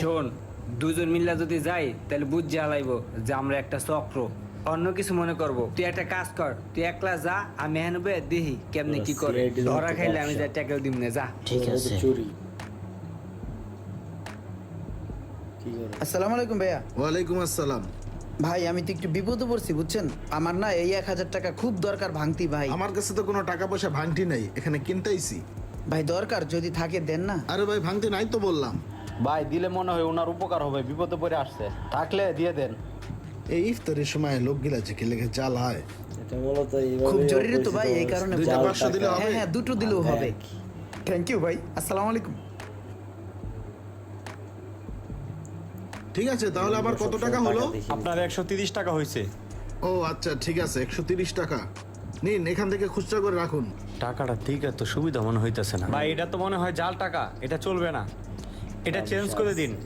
শোন, দুজন মিল্লা যদি যাই তাহলে বুঝ জ্বালাইবো যে আমরা একটা চক্র। অন্য কিছু মনে করব। তুই একটা কাজ কর, তুই একলা যা, আমি হেনবে দেখি কেমনে কি করে। CID র ধরা মতো খাইলে আমি ব্যবসা। যা ট্যাকেল দিব না, যা। ঠিক আছে। চুরি কি করে? আসসালামু আলাইকুম ভাইয়া। ওয়ালাইকুম আসসালাম। ভাই আমি তো একটু বিপদে পড়ছি বুঝছেন, আমার না এই 1000 টাকা খুব দরকার ভাঙতি ভাই। আমার কাছে তো কোনো টাকা পয়সা ভাঙতি নাই, এখানে কিনতেইছি। ভাই দরকার, যদি থাকে দেন না। আরে ভাই ভাঙতি নাই তো বললাম। ভাই দিলে মনে হয় ওনার উপকার হবে, বিপদে পড়ে আসছে, থাকলে দিয়ে দেন। এই ইফতারের সময় লোকগুলা যে লেগে চালায়। এটা মূলত এইভাবে খুব জরুরি তো ভাই, অপরিচিত এই কারণে দুইটা জাল 500 দিলে টাকা। হবে? হ্যাঁ হ্যাঁ, দুটো দিলেও হবে। এক। থ্যাংক ইউ ভাই, আসসালামু আলাইকুম। ঠিক আছে, তাহলে আবার কত টাকা হলো? দেখি। আপনার 130 টাকা হয়েছে। ও আচ্ছা ঠিক আছে, 130 টাকা নিন, এখান থেকে খুচরা করে রাখুন। টাকাটা ঠিক এত সুবিধা মনে হইতেছে না। ভাই এটা তো মনে হয় জাল টাকা, এটা চলবে না, এটা চেঞ্জ করে দিন।